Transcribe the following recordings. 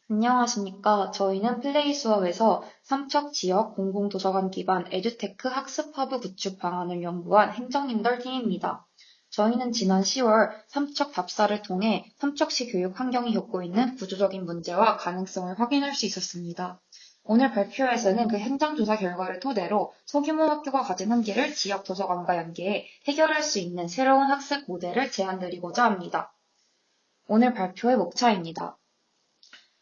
안녕하십니까. 저희는 플레이 수업에서 삼척 지역 공공도서관 기반 에듀테크 학습 허브 구축 방안을 연구한 행정인덜 팀입니다. 저희는 지난 10월 삼척 답사를 통해 삼척시 교육 환경이 겪고 있는 구조적인 문제와 가능성을 확인할 수 있었습니다. 오늘 발표에서는 그 행정조사 결과를 토대로 소규모 학교가 가진 한계를 지역 도서관과 연계해 해결할 수 있는 새로운 학습 모델을 제안드리고자 합니다. 오늘 발표의 목차입니다.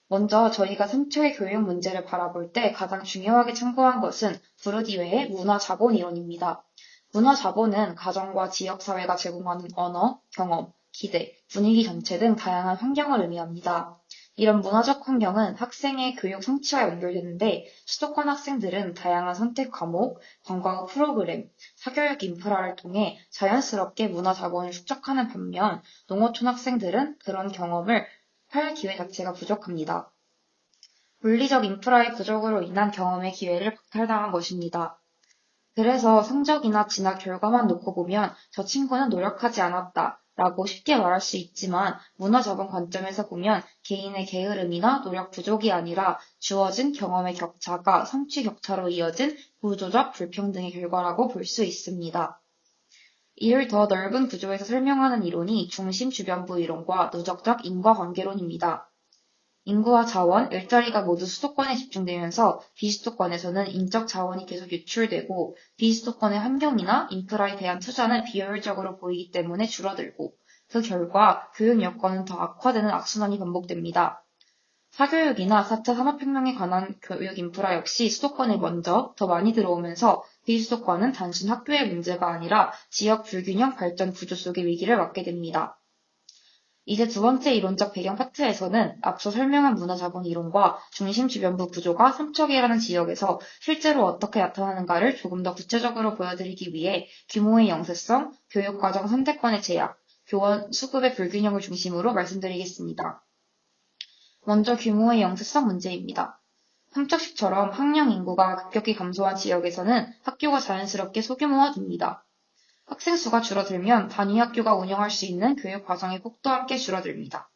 먼저 저희가 삼척의 교육 문제를 바라볼 때 가장 중요하게 참고한 것은 부르디웨의 문화자본 이론입니다. 문화자본은 가정과 지역사회가 제공하는 언어, 경험, 기대, 분위기 전체 등 다양한 환경을 의미합니다. 이런 문화적 환경은 학생의 교육 성취와 연결되는데 수도권 학생들은 다양한 선택 과목, 방과 후 프로그램, 사교육 인프라를 통해 자연스럽게 문화자본을 축적하는 반면 농어촌 학생들은 그런 경험을 할 기회 자체가 부족합니다. 물리적 인프라의 부족으로 인한 경험의 기회를 박탈당한 것입니다. 그래서 성적이나 진학 결과만 놓고 보면 저 친구는 노력하지 않았다 라고 쉽게 말할 수 있지만 문화자본 관점에서 보면 개인의 게으름이나 노력 부족이 아니라 주어진 경험의 격차가 성취 격차로 이어진 구조적 불평등의 결과라고 볼 수 있습니다. 이를 더 넓은 구조에서 설명하는 이론이 중심주변부 이론과 누적적 인과관계론입니다. 인구와 자원, 일자리가 모두 수도권에 집중되면서 비수도권에서는 인적 자원이 계속 유출되고 비수도권의 환경이나 인프라에 대한 투자는 비효율적으로 보이기 때문에 줄어들고 그 결과 교육 여건은 더 악화되는 악순환이 반복됩니다. 사교육이나 4차 산업혁명에 관한 교육 인프라 역시 수도권에 먼저 더 많이 들어오면서 비수도권은 단순 학교의 문제가 아니라 지역 불균형 발전 구조 속의 위기를 맞게 됩니다. 이제 두 번째 이론적 배경 파트에서는 앞서 설명한 문화자본 이론과 중심주변부 구조가 삼척이라는 지역에서 실제로 어떻게 나타나는가를 조금 더 구체적으로 보여드리기 위해 규모의 영세성, 교육과정 선택권의 제약, 교원 수급의 불균형을 중심으로 말씀드리겠습니다. 먼저 규모의 영세성 문제입니다. 삼척시처럼 학령 인구가 급격히 감소한 지역에서는 학교가 자연스럽게 소규모화됩니다. 학생 수가 줄어들면 단위 학교가 운영할 수 있는 교육 과정의 폭도 함께 줄어듭니다.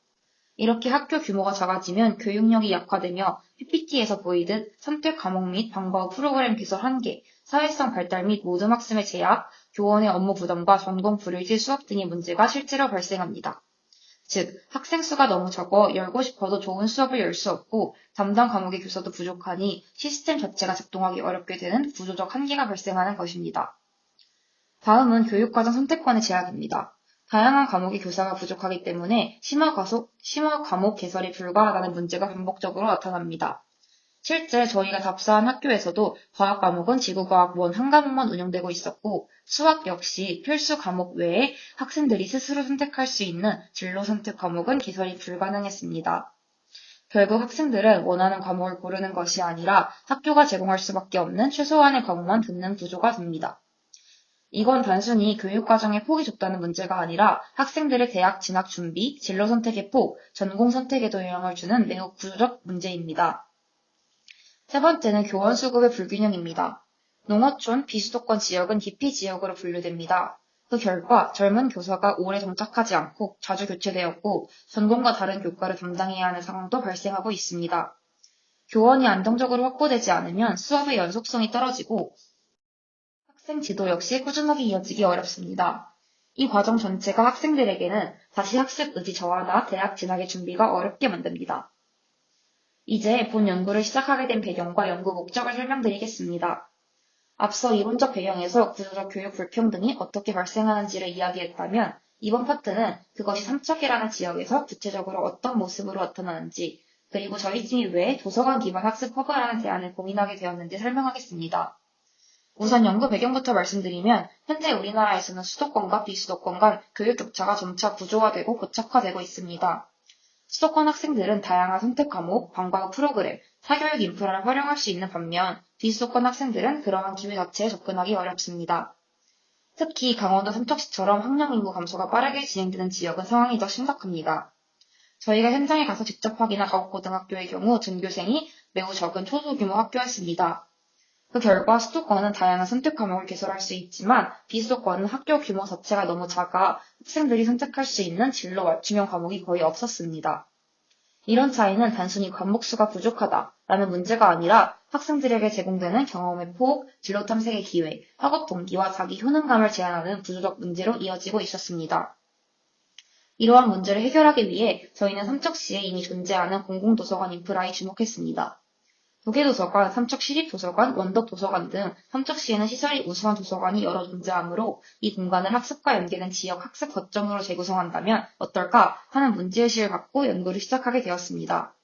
이렇게 학교 규모가 작아지면 교육력이 약화되며 PPT에서 보이듯 선택 과목 및 방과 후 프로그램 개설 한계, 사회성 발달 및 모든 학습의 제약, 교원의 업무 부담과 전공 불일치 수업 등의 문제가 실제로 발생합니다. 즉, 학생 수가 너무 적어 열고 싶어도 좋은 수업을 열 수 없고 담당 과목의 교사도 부족하니 시스템 자체가 작동하기 어렵게 되는 구조적 한계가 발생하는 것입니다. 다음은 교육과정 선택권의 제약입니다. 다양한 과목의 교사가 부족하기 때문에 심화 과목 개설이 불가하다는 문제가 반복적으로 나타납니다. 실제 저희가 답사한 학교에서도 과학 과목은 지구과학 원 한 과목만 운영되고 있었고 수학 역시 필수 과목 외에 학생들이 스스로 선택할 수 있는 진로 선택 과목은 개설이 불가능했습니다. 결국 학생들은 원하는 과목을 고르는 것이 아니라 학교가 제공할 수밖에 없는 최소한의 과목만 듣는 구조가 됩니다. 이건 단순히 교육과정의 폭이 좁다는 문제가 아니라 학생들의 대학 진학 준비, 진로 선택의 폭, 전공 선택에도 영향을 주는 매우 구조적 문제입니다. 세 번째는 교원 수급의 불균형입니다. 농어촌, 비수도권 지역은 기피 지역으로 분류됩니다. 그 결과 젊은 교사가 오래 정착하지 않고 자주 교체되었고 전공과 다른 교과를 담당해야 하는 상황도 발생하고 있습니다. 교원이 안정적으로 확보되지 않으면 수업의 연속성이 떨어지고 학생 지도 역시 꾸준하게 이어지기 어렵습니다. 이 과정 전체가 학생들에게는 다시 학습 의지 저하나 대학 진학의 준비가 어렵게 만듭니다. 이제 본 연구를 시작하게 된 배경과 연구 목적을 설명드리겠습니다. 앞서 이론적 배경에서 구조적 교육 불평등이 어떻게 발생하는지를 이야기했다면 이번 파트는 그것이 삼척이라는 지역에서 구체적으로 어떤 모습으로 나타나는지 그리고 저희 팀이 왜 도서관 기반 학습 허브라는 대안을 고민하게 되었는지 설명하겠습니다. 우선 연구 배경부터 말씀드리면 현재 우리나라에서는 수도권과 비수도권 간 교육 격차가 점차 구조화되고 고착화되고 있습니다. 수도권 학생들은 다양한 선택 과목, 방과 후 프로그램, 사교육 인프라를 활용할 수 있는 반면 비수도권 학생들은 그러한 기회 자체에 접근하기 어렵습니다. 특히 강원도 삼척시처럼 학령 인구 감소가 빠르게 진행되는 지역은 상황이 더 심각합니다. 저희가 현장에 가서 직접 확인한 고등학교의 경우 전교생이 매우 적은 초소규모 학교였습니다. 그 결과 수도권은 다양한 선택 과목을 개설할 수 있지만 비수도권은 학교 규모 자체가 너무 작아 학생들이 선택할 수 있는 진로 맞춤형 과목이 거의 없었습니다. 이런 차이는 단순히 과목수가 부족하다라는 문제가 아니라 학생들에게 제공되는 경험의 폭, 진로 탐색의 기회, 학업 동기와 자기 효능감을 제한하는 구조적 문제로 이어지고 있었습니다. 이러한 문제를 해결하기 위해 저희는 삼척시에 이미 존재하는 공공도서관 인프라에 주목했습니다. 도계도서관, 삼척시립도서관, 원덕도서관 등 삼척시에는 시설이 우수한 도서관이 여러 존재하므로 이 공간을 학습과 연계된 지역 학습 거점으로 재구성한다면 어떨까 하는 문제의식을 갖고 연구를 시작하게 되었습니다.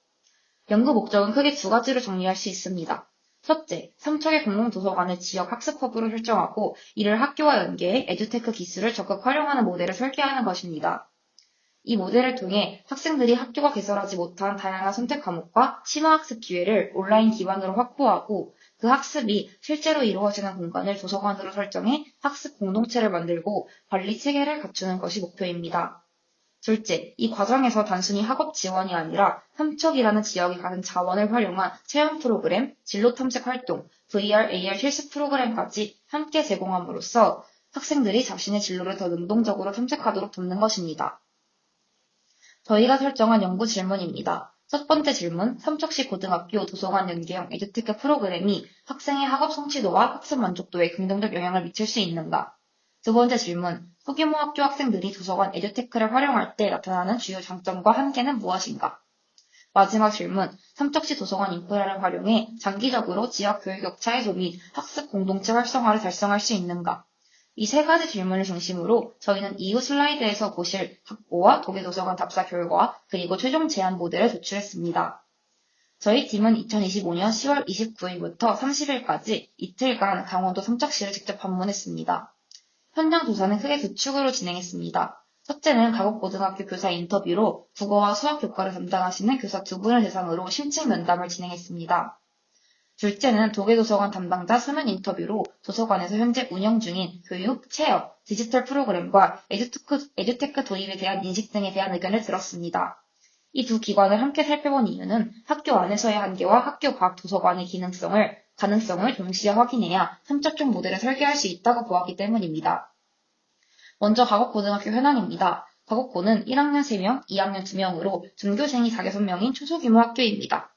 연구 목적은 크게 두 가지로 정리할 수 있습니다. 첫째, 삼척의 공공도서관을 지역 학습 허브로 설정하고 이를 학교와 연계해 에듀테크 기술을 적극 활용하는 모델을 설계하는 것입니다. 이 모델을 통해 학생들이 학교가 개설하지 못한 다양한 선택 과목과 심화학습 기회를 온라인 기반으로 확보하고 그 학습이 실제로 이루어지는 공간을 도서관으로 설정해 학습 공동체를 만들고 관리 체계를 갖추는 것이 목표입니다. 둘째, 이 과정에서 단순히 학업 지원이 아니라 삼척이라는 지역이 가진 자원을 활용한 체험 프로그램, 진로 탐색 활동, VR, AR 실습 프로그램까지 함께 제공함으로써 학생들이 자신의 진로를 더 능동적으로 탐색하도록 돕는 것입니다. 저희가 설정한 연구 질문입니다. 첫 번째 질문, 삼척시 고등학교 도서관 연계형 에듀테크 프로그램이 학생의 학업 성취도와 학습 만족도에 긍정적 영향을 미칠 수 있는가? 두 번째 질문, 소규모 학교 학생들이 도서관 에듀테크를 활용할 때 나타나는 주요 장점과 한계는 무엇인가? 마지막 질문, 삼척시 도서관 인프라를 활용해 장기적으로 지역 교육 격차 해소 및 학습 공동체 활성화를 달성할 수 있는가? 이 세 가지 질문을 중심으로 저희는 이후 슬라이드에서 보실 학보와 도계도서관 답사 결과 그리고 최종 제안 모델을 도출했습니다. 저희 팀은 2025년 10월 29일부터 30일까지 이틀간 강원도 삼척시를 직접 방문했습니다. 현장 조사는 크게 두 축으로 진행했습니다. 첫째는 가곡고등학교 교사 인터뷰로 국어와 수학 교과를 담당하시는 교사 두 분을 대상으로 심층 면담을 진행했습니다. 둘째는 도계도서관 담당자 서면 인터뷰로 도서관에서 현재 운영 중인 교육, 체험, 디지털 프로그램과 에듀테크 도입에 대한 인식 등에 대한 의견을 들었습니다. 이 두 기관을 함께 살펴본 이유는 학교 안에서의 한계와 학교 밖 도서관의 가능성을 동시에 확인해야 삼척적 모델을 설계할 수 있다고 보았기 때문입니다. 먼저 가곡고등학교 현황입니다. 가곡고는 1학년 3명, 2학년 2명으로 전교생이 4~6명인 초소규모 학교입니다.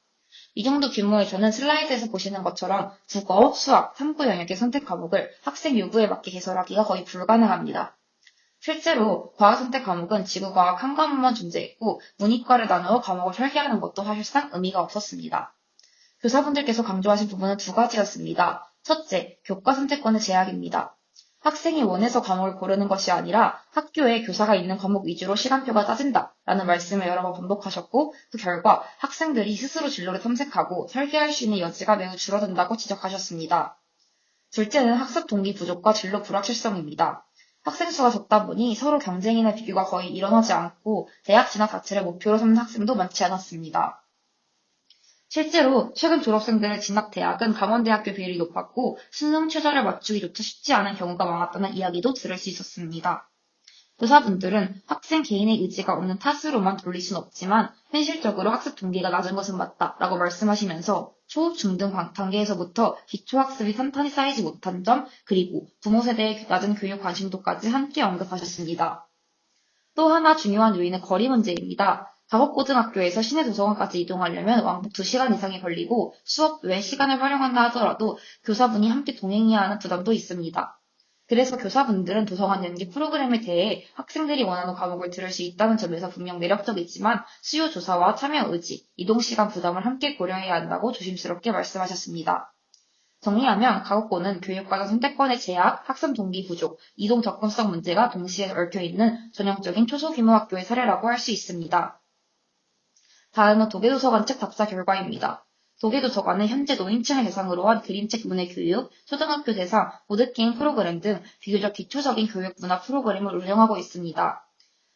이 정도 규모에서는 슬라이드에서 보시는 것처럼 국어, 수학, 탐구 영역의 선택 과목을 학생 요구에 맞게 개설하기가 거의 불가능합니다. 실제로 과학 선택 과목은 지구과학 한 과목만 존재했고 문이과를 나누어 과목을 설계하는 것도 사실상 의미가 없었습니다. 교사분들께서 강조하신 부분은 두 가지였습니다. 첫째, 교과 선택권의 제약입니다. 학생이 원해서 과목을 고르는 것이 아니라 학교에 교사가 있는 과목 위주로 시간표가 짜진다 라는 말씀을 여러 번 반복하셨고 그 결과 학생들이 스스로 진로를 탐색하고 설계할 수 있는 여지가 매우 줄어든다고 지적하셨습니다. 둘째는 학습 동기 부족과 진로 불확실성입니다. 학생 수가 적다 보니 서로 경쟁이나 비교가 거의 일어나지 않고 대학 진학 자체를 목표로 삼는 학생도 많지 않았습니다. 실제로 최근 졸업생들의 진학 대학은 강원대학교 비율이 높았고 수능 최저를 맞추기조차 쉽지 않은 경우가 많았다는 이야기도 들을 수 있었습니다. 교사분들은 학생 개인의 의지가 없는 탓으로만 돌릴 순 없지만 현실적으로 학습 동기가 낮은 것은 맞다라고 말씀하시면서 초, 중 등 단계에서부터 기초학습이 탄탄히 쌓이지 못한 점 그리고 부모 세대의 낮은 교육 관심도까지 함께 언급하셨습니다. 또 하나 중요한 요인은 거리 문제입니다. 가곡고등학교에서 시내 도서관까지 이동하려면 왕복 2시간 이상이 걸리고 수업 외 시간을 활용한다 하더라도 교사분이 함께 동행해야 하는 부담도 있습니다. 그래서 교사분들은 도서관 연계 프로그램에 대해 학생들이 원하는 과목을 들을 수 있다는 점에서 분명 매력적이지만 수요 조사와 참여 의지, 이동시간 부담을 함께 고려해야 한다고 조심스럽게 말씀하셨습니다. 정리하면 가곡고는 교육과정 선택권의 제약, 학습 동기 부족, 이동 접근성 문제가 동시에 얽혀있는 전형적인 초소규모 학교의 사례라고 할 수 있습니다. 다음은 도계도서관 책 답사 결과입니다. 도계도서관은 현재 노인층을 대상으로 한 그림책 문해 교육, 초등학교 대상, 보드게임 프로그램 등 비교적 기초적인 교육 문화 프로그램을 운영하고 있습니다.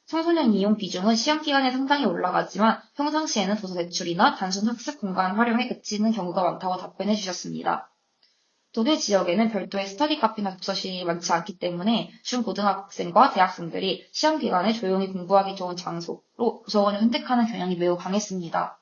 청소년 이용 비중은 시험기간에 상당히 올라가지만 평상시에는 도서 대출이나 단순 학습 공간 활용에 그치는 경우가 많다고 답변해 주셨습니다. 도계 지역에는 별도의 스터디 카페나 독서실이 많지 않기 때문에 중고등학생과 대학생들이 시험 기간에 조용히 공부하기 좋은 장소로 도서관을 선택하는 경향이 매우 강했습니다.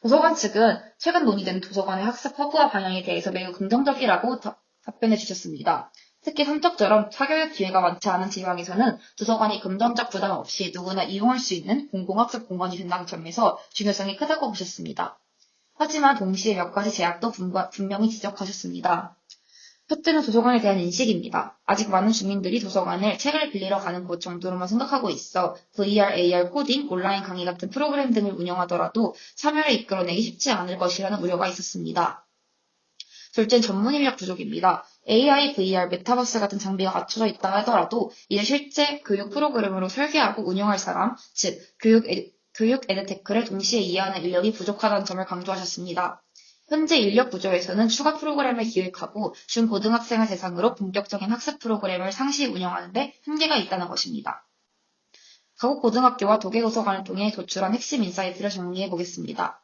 도서관 측은 최근 논의된 도서관의 학습 허브화 방향에 대해서 매우 긍정적이라고 답변해 주셨습니다. 특히 삼척처럼 사교육 기회가 많지 않은 지방에서는 도서관이 금전적 부담 없이 누구나 이용할 수 있는 공공학습 공간이 된다는 점에서 중요성이 크다고 보셨습니다. 하지만 동시에 몇 가지 제약도 분명히 지적하셨습니다. 첫째는 도서관에 대한 인식입니다. 아직 많은 주민들이 도서관을 책을 빌리러 가는 곳 정도로만 생각하고 있어 VR, AR, 코딩, 온라인 강의 같은 프로그램 등을 운영하더라도 참여를 이끌어내기 쉽지 않을 것이라는 우려가 있었습니다. 둘째는 전문 인력 부족입니다. AI, VR, 메타버스 같은 장비가 갖춰져 있다 하더라도 이를 실제 교육 프로그램으로 설계하고 운영할 사람, 즉 교육 에드테크를 동시에 이해하는 인력이 부족하다는 점을 강조하셨습니다. 현재 인력 부족에서는 추가 프로그램을 기획하고 중고등학생을 대상으로 본격적인 학습 프로그램을 상시 운영하는 데 한계가 있다는 것입니다. 가곡 고등학교와 도계도서관을 통해 도출한 핵심 인사이트를 정리해 보겠습니다.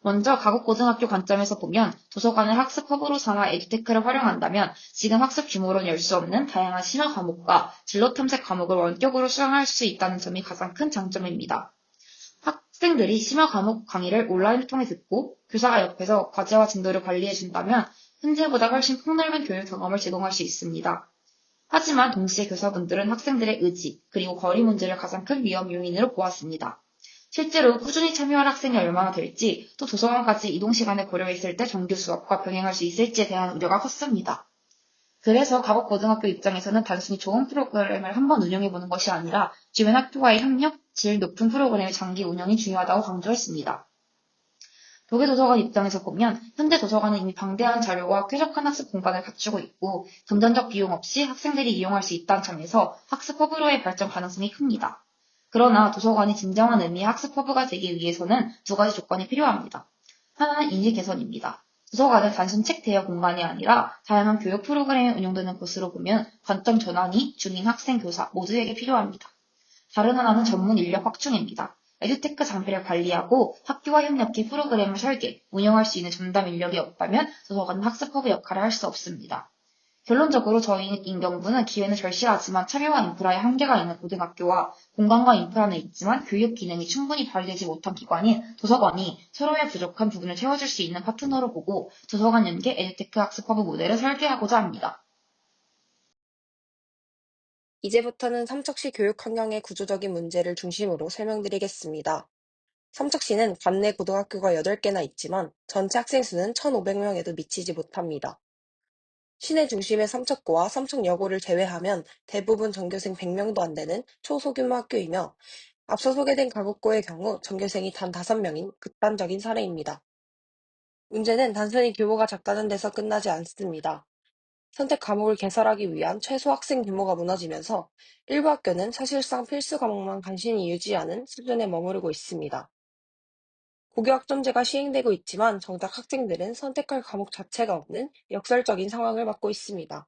먼저 가곡고등학교 관점에서 보면 도서관을 학습 허브로 삼아 에듀테크를 활용한다면 지금 학습 규모로는 열 수 없는 다양한 심화 과목과 진로 탐색 과목을 원격으로 수강할 수 있다는 점이 가장 큰 장점입니다. 학생들이 심화 과목 강의를 온라인을 통해 듣고 교사가 옆에서 과제와 진도를 관리해 준다면 현재보다 훨씬 폭넓은 교육 경험을 제공할 수 있습니다. 하지만 동시에 교사분들은 학생들의 의지 그리고 거리 문제를 가장 큰 위험 요인으로 보았습니다. 실제로 꾸준히 참여할 학생이 얼마나 될지, 또 도서관까지 이동 시간을 고려했을 때 정규 수업과 병행할 수 있을지에 대한 우려가 컸습니다. 그래서 가곡고등학교 입장에서는 단순히 좋은 프로그램을 한번 운영해보는 것이 아니라 주변 학교와의 협력, 질 높은 프로그램의 장기 운영이 중요하다고 강조했습니다. 도계도서관 입장에서 보면 현재 도서관은 이미 방대한 자료와 쾌적한 학습 공간을 갖추고 있고 금전적 비용 없이 학생들이 이용할 수 있다는 점에서 학습 허브로의 발전 가능성이 큽니다. 그러나 도서관이 진정한 의미의 학습 허브가 되기 위해서는 두 가지 조건이 필요합니다. 하나는 인식 개선입니다. 도서관은 단순 책 대여 공간이 아니라 다양한 교육 프로그램이 운영되는 곳으로 보면 관점 전환이 주민, 학생, 교사 모두에게 필요합니다. 다른 하나는 전문 인력 확충입니다. 에듀테크 장비를 관리하고 학교와 협력해 프로그램을 설계, 운영할 수 있는 전담 인력이 없다면 도서관은 학습 허브 역할을 할 수 없습니다. 결론적으로 저희 인경부는 기회는 절실하지만 참여와 인프라에 한계가 있는 고등학교와 공간과 인프라는 있지만 교육 기능이 충분히 발휘되지 못한 기관인 도서관이 서로의 부족한 부분을 채워줄 수 있는 파트너로 보고 도서관 연계 에듀테크 학습 허브 모델을 설계하고자 합니다. 이제부터는 삼척시 교육 환경의 구조적인 문제를 중심으로 설명드리겠습니다. 삼척시는 관내 고등학교가 8개나 있지만 전체 학생 수는 1,500명에도 미치지 못합니다. 시내 중심의 삼척구와 삼척여고를 제외하면 대부분 전교생 100명도 안 되는 초소규모 학교이며 앞서 소개된 가곡고의 경우 전교생이 단 5명인 극단적인 사례입니다. 문제는 단순히 규모가 작다는 데서 끝나지 않습니다. 선택 과목을 개설하기 위한 최소 학생 규모가 무너지면서 일부 학교는 사실상 필수 과목만 간신히 유지하는 수준에 머무르고 있습니다. 고교학점제가 시행되고 있지만 정작 학생들은 선택할 과목 자체가 없는 역설적인 상황을 맞고 있습니다.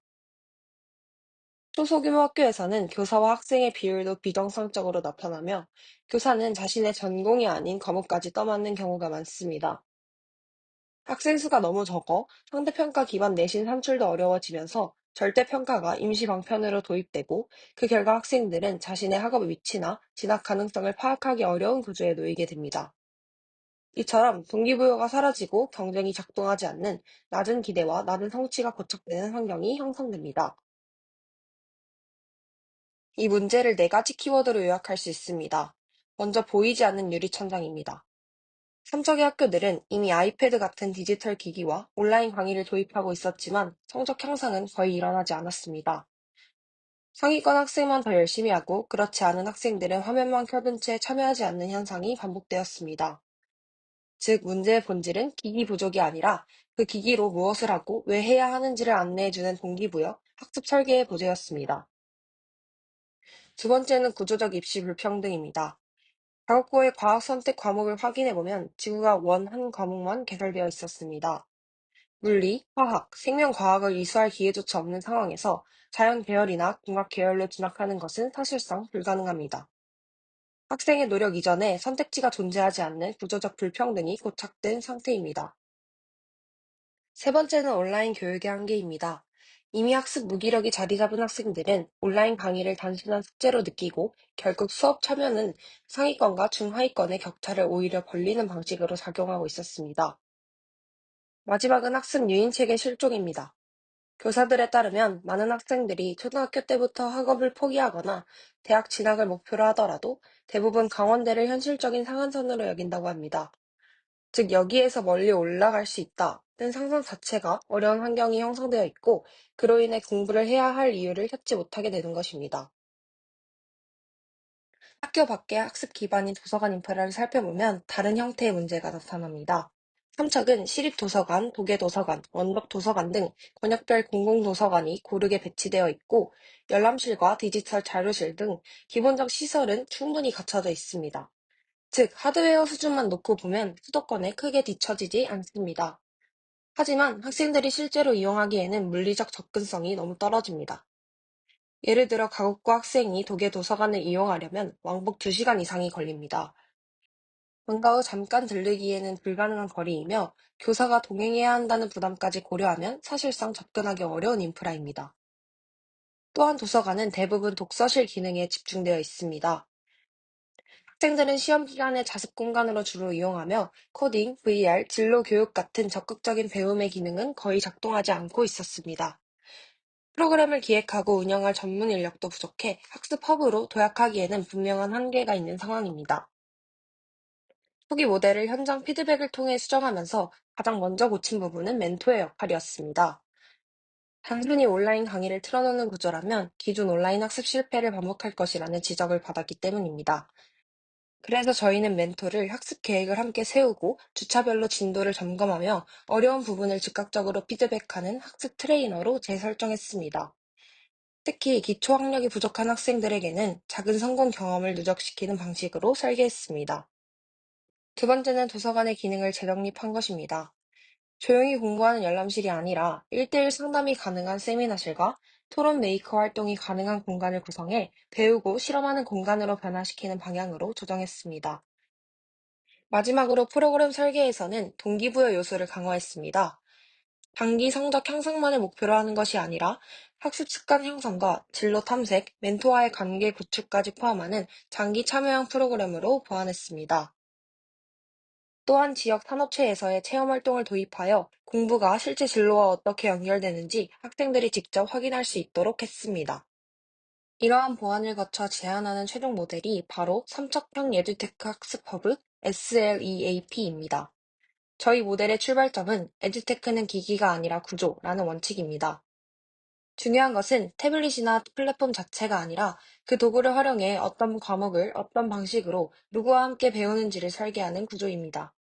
초소규모 학교에서는 교사와 학생의 비율도 비정상적으로 나타나며 교사는 자신의 전공이 아닌 과목까지 떠맡는 경우가 많습니다. 학생 수가 너무 적어 상대평가 기반 내신 산출도 어려워지면서 절대평가가 임시 방편으로 도입되고 그 결과 학생들은 자신의 학업 위치나 진학 가능성을 파악하기 어려운 구조에 놓이게 됩니다. 이처럼 동기부여가 사라지고 경쟁이 작동하지 않는 낮은 기대와 낮은 성취가 고착되는 환경이 형성됩니다. 이 문제를 4가지 키워드로 요약할 수 있습니다. 먼저 보이지 않는 유리천장입니다. 삼척의 학교들은 이미 아이패드 같은 디지털 기기와 온라인 강의를 도입하고 있었지만 성적 향상은 거의 일어나지 않았습니다. 상위권 학생만 더 열심히 하고 그렇지 않은 학생들은 화면만 켜둔 채 참여하지 않는 현상이 반복되었습니다. 즉, 문제의 본질은 기기 부족이 아니라 그 기기로 무엇을 하고 왜 해야 하는지를 안내해주는 동기부여, 학습 설계의 부재였습니다. 두 번째는 구조적 입시 불평등입니다. 가옥고의 과학 선택 과목을 확인해보면 지구가 원 한 과목만 개설되어 있었습니다. 물리, 화학, 생명과학을 이수할 기회조차 없는 상황에서 자연 계열이나 공학 계열로 진학하는 것은 사실상 불가능합니다. 학생의 노력 이전에 선택지가 존재하지 않는 구조적 불평등이 고착된 상태입니다. 세 번째는 온라인 교육의 한계입니다. 이미 학습 무기력이 자리 잡은 학생들은 온라인 강의를 단순한 숙제로 느끼고 결국 수업 참여는 상위권과 중하위권의 격차를 오히려 벌리는 방식으로 작용하고 있었습니다. 마지막은 학습 유인책의 실종입니다. 교사들에 따르면 많은 학생들이 초등학교 때부터 학업을 포기하거나 대학 진학을 목표로 하더라도 대부분 강원대를 현실적인 상한선으로 여긴다고 합니다. 즉, 여기에서 멀리 올라갈 수 있다는 상상 자체가 어려운 환경이 형성되어 있고, 그로 인해 공부를 해야 할 이유를 찾지 못하게 되는 것입니다. 학교 밖의 학습 기반인 도서관 인프라를 살펴보면 다른 형태의 문제가 나타납니다. 삼척은 시립도서관, 도계도서관, 원덕도서관 등 권역별 공공도서관이 고르게 배치되어 있고, 열람실과 디지털 자료실 등 기본적 시설은 충분히 갖춰져 있습니다. 즉, 하드웨어 수준만 놓고 보면 수도권에 크게 뒤처지지 않습니다. 하지만 학생들이 실제로 이용하기에는 물리적 접근성이 너무 떨어집니다. 예를 들어 가국과 학생이 독일 도서관을 이용하려면 왕복 2시간 이상이 걸립니다. 방과 후 잠깐 들르기에는 불가능한 거리이며 교사가 동행해야 한다는 부담까지 고려하면 사실상 접근하기 어려운 인프라입니다. 또한 도서관은 대부분 독서실 기능에 집중되어 있습니다. 학생들은 시험 기간에 자습 공간으로 주로 이용하며 코딩, VR, 진로 교육 같은 적극적인 배움의 기능은 거의 작동하지 않고 있었습니다. 프로그램을 기획하고 운영할 전문 인력도 부족해 학습 허브로 도약하기에는 분명한 한계가 있는 상황입니다. 초기 모델을 현장 피드백을 통해 수정하면서 가장 먼저 고친 부분은 멘토의 역할이었습니다. 단순히 온라인 강의를 틀어놓는 구조라면 기존 온라인 학습 실패를 반복할 것이라는 지적을 받았기 때문입니다. 그래서 저희는 멘토를 학습 계획을 함께 세우고 주차별로 진도를 점검하며 어려운 부분을 즉각적으로 피드백하는 학습 트레이너로 재설정했습니다. 특히 기초 학력이 부족한 학생들에게는 작은 성공 경험을 누적시키는 방식으로 설계했습니다. 두 번째는 도서관의 기능을 재정립한 것입니다. 조용히 공부하는 열람실이 아니라 1대1 상담이 가능한 세미나실과 토론 메이커 활동이 가능한 공간을 구성해 배우고 실험하는 공간으로 변화시키는 방향으로 조정했습니다. 마지막으로 프로그램 설계에서는 동기부여 요소를 강화했습니다. 단기 성적 향상만을 목표로 하는 것이 아니라 학습 습관 형성과 진로 탐색, 멘토와의 관계 구축까지 포함하는 장기 참여형 프로그램으로 보완했습니다. 또한 지역 산업체에서의 체험 활동을 도입하여 공부가 실제 진로와 어떻게 연결되는지 학생들이 직접 확인할 수 있도록 했습니다. 이러한 보완을 거쳐 제안하는 최종 모델이 바로 삼척형 에듀테크 학습 허브 SLEAP입니다. 저희 모델의 출발점은 에듀테크는 기기가 아니라 구조라는 원칙입니다. 중요한 것은 태블릿이나 플랫폼 자체가 아니라 그 도구를 활용해 어떤 과목을 어떤 방식으로 누구와 함께 배우는지를 설계하는 구조입니다.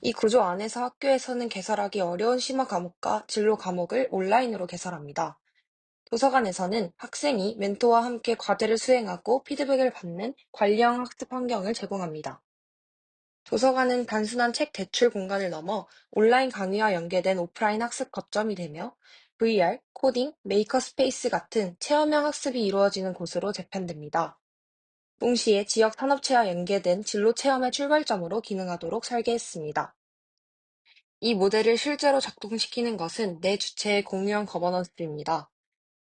이 구조 안에서 학교에서는 개설하기 어려운 심화 과목과 진로 과목을 온라인으로 개설합니다. 도서관에서는 학생이 멘토와 함께 과제를 수행하고 피드백을 받는 관리형 학습 환경을 제공합니다. 도서관은 단순한 책 대출 공간을 넘어 온라인 강의와 연계된 오프라인 학습 거점이 되며 VR, 코딩, 메이커 스페이스 같은 체험형 학습이 이루어지는 곳으로 재편됩니다. 동시에 지역 산업체와 연계된 진로 체험의 출발점으로 기능하도록 설계했습니다. 이 모델을 실제로 작동시키는 것은 네 주체의 공유형 거버넌스입니다.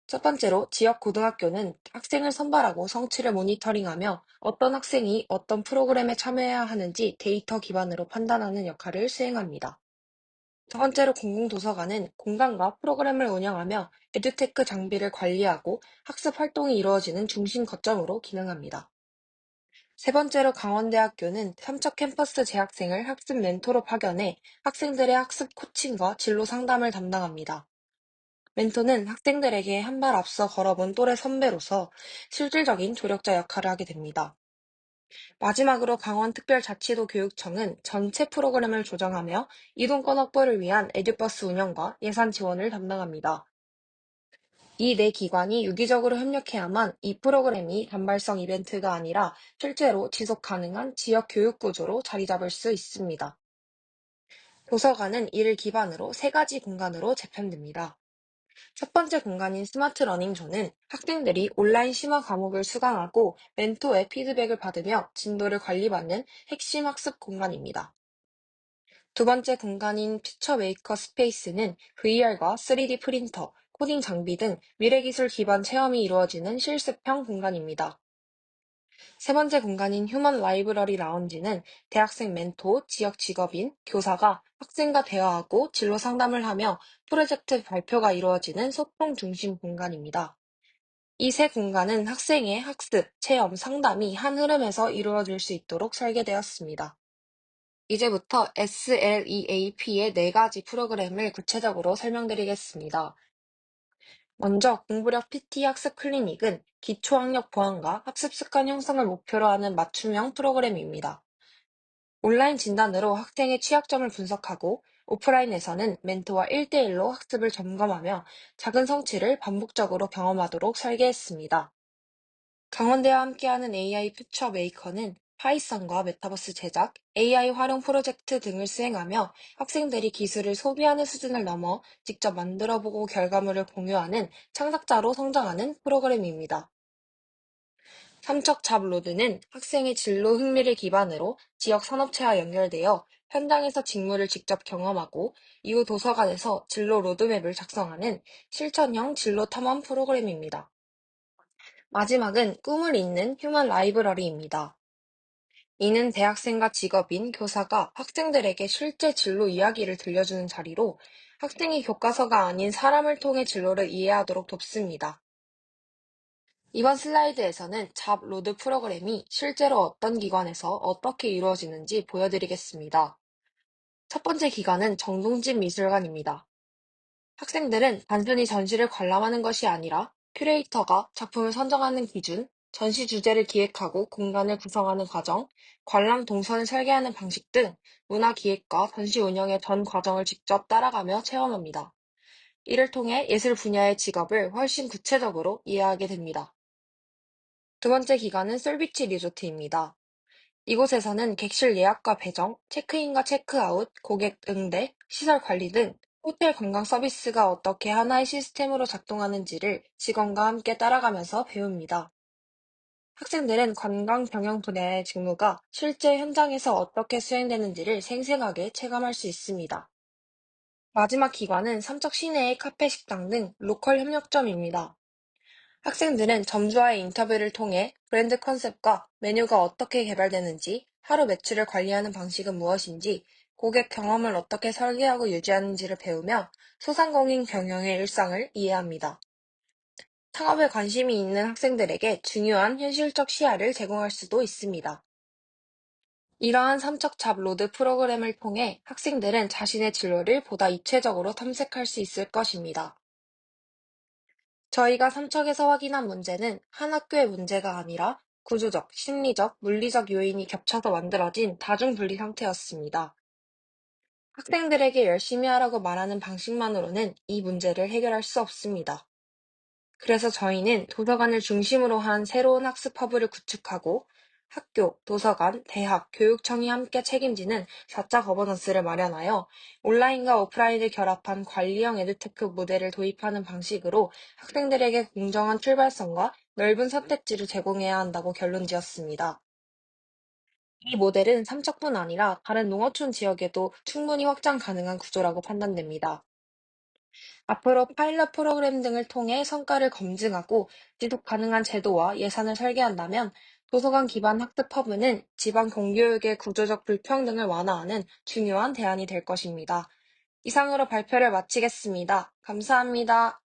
첫 번째로 지역 고등학교는 학생을 선발하고 성취를 모니터링하며 어떤 학생이 어떤 프로그램에 참여해야 하는지 데이터 기반으로 판단하는 역할을 수행합니다. 두 번째로 공공도서관은 공간과 프로그램을 운영하며 에듀테크 장비를 관리하고 학습 활동이 이루어지는 중심 거점으로 기능합니다. 세 번째로 강원대학교는 삼척 캠퍼스 재학생을 학습 멘토로 파견해 학생들의 학습 코칭과 진로 상담을 담당합니다. 멘토는 학생들에게 한 발 앞서 걸어본 또래 선배로서 실질적인 조력자 역할을 하게 됩니다. 마지막으로 강원특별자치도 교육청은 전체 프로그램을 조정하며 이동권 확보를 위한 에듀버스 운영과 예산 지원을 담당합니다. 이 네 기관이 유기적으로 협력해야만 이 프로그램이 단발성 이벤트가 아니라 실제로 지속 가능한 지역 교육 구조로 자리 잡을 수 있습니다. 도서관은 이를 기반으로 세 가지 공간으로 재편됩니다. 첫 번째 공간인 스마트 러닝존은 학생들이 온라인 심화 과목을 수강하고 멘토의 피드백을 받으며 진도를 관리받는 핵심 학습 공간입니다. 두 번째 공간인 퓨처 메이커 스페이스는 VR과 3D 프린터, 코딩 장비 등 미래기술 기반 체험이 이루어지는 실습형 공간입니다. 세 번째 공간인 휴먼 라이브러리 라운지는 대학생 멘토, 지역 직업인, 교사가 학생과 대화하고 진로 상담을 하며 프로젝트 발표가 이루어지는 소통 중심 공간입니다. 이 세 공간은 학생의 학습, 체험, 상담이 한 흐름에서 이루어질 수 있도록 설계되었습니다. 이제부터 SLEAP의 네 가지 프로그램을 구체적으로 설명드리겠습니다. 먼저 공부력 PT 학습 클리닉은 기초학력 보완과 학습 습관 형성을 목표로 하는 맞춤형 프로그램입니다. 온라인 진단으로 학생의 취약점을 분석하고 오프라인에서는 멘토와 1대1로 학습을 점검하며 작은 성취를 반복적으로 경험하도록 설계했습니다. 강원대와 함께하는 AI 퓨처 메이커는 파이썬과 메타버스 제작, AI 활용 프로젝트 등을 수행하며 학생들이 기술을 소비하는 수준을 넘어 직접 만들어보고 결과물을 공유하는 창작자로 성장하는 프로그램입니다. 삼척 잡로드는 학생의 진로 흥미를 기반으로 지역 산업체와 연결되어 현장에서 직무를 직접 경험하고 이후 도서관에서 진로 로드맵을 작성하는 실천형 진로 탐험 프로그램입니다. 마지막은 꿈을 잇는 휴먼 라이브러리입니다. 이는 대학생과 직업인, 교사가 학생들에게 실제 진로 이야기를 들려주는 자리로 학생이 교과서가 아닌 사람을 통해 진로를 이해하도록 돕습니다. 이번 슬라이드에서는 잡 로드 프로그램이 실제로 어떤 기관에서 어떻게 이루어지는지 보여드리겠습니다. 첫 번째 기관은 정동진 미술관입니다. 학생들은 단순히 전시를 관람하는 것이 아니라 큐레이터가 작품을 선정하는 기준, 전시 주제를 기획하고 공간을 구성하는 과정, 관람 동선을 설계하는 방식 등 문화 기획과 전시 운영의 전 과정을 직접 따라가며 체험합니다. 이를 통해 예술 분야의 직업을 훨씬 구체적으로 이해하게 됩니다. 두 번째 기관은 솔비치 리조트입니다. 이곳에서는 객실 예약과 배정, 체크인과 체크아웃, 고객 응대, 시설 관리 등 호텔 관광 서비스가 어떻게 하나의 시스템으로 작동하는지를 직원과 함께 따라가면서 배웁니다. 학생들은 관광 경영 분야의 직무가 실제 현장에서 어떻게 수행되는지를 생생하게 체감할 수 있습니다. 마지막 기관은 삼척 시내의 카페, 식당 등 로컬 협력점입니다. 학생들은 점주와의 인터뷰를 통해 브랜드 컨셉과 메뉴가 어떻게 개발되는지, 하루 매출을 관리하는 방식은 무엇인지, 고객 경험을 어떻게 설계하고 유지하는지를 배우며 소상공인 경영의 일상을 이해합니다. 창업에 관심이 있는 학생들에게 중요한 현실적 시야를 제공할 수도 있습니다. 이러한 삼척 잡 로드 프로그램을 통해 학생들은 자신의 진로를 보다 입체적으로 탐색할 수 있을 것입니다. 저희가 삼척에서 확인한 문제는 한 학교의 문제가 아니라 구조적, 심리적, 물리적 요인이 겹쳐서 만들어진 다중분리 상태였습니다. 학생들에게 열심히 하라고 말하는 방식만으로는 이 문제를 해결할 수 없습니다. 그래서 저희는 도서관을 중심으로 한 새로운 학습 허브를 구축하고 학교, 도서관, 대학, 교육청이 함께 책임지는 4자 거버넌스를 마련하여 온라인과 오프라인을 결합한 관리형 에듀테크 모델을 도입하는 방식으로 학생들에게 공정한 출발선과 넓은 선택지를 제공해야 한다고 결론지었습니다. 이 모델은 삼척뿐 아니라 다른 농어촌 지역에도 충분히 확장 가능한 구조라고 판단됩니다. 앞으로 파일럿 프로그램 등을 통해 성과를 검증하고 지속 가능한 제도와 예산을 설계한다면 도서관 기반 학습 허브는 지방 공교육의 구조적 불평등을 완화하는 중요한 대안이 될 것입니다. 이상으로 발표를 마치겠습니다. 감사합니다.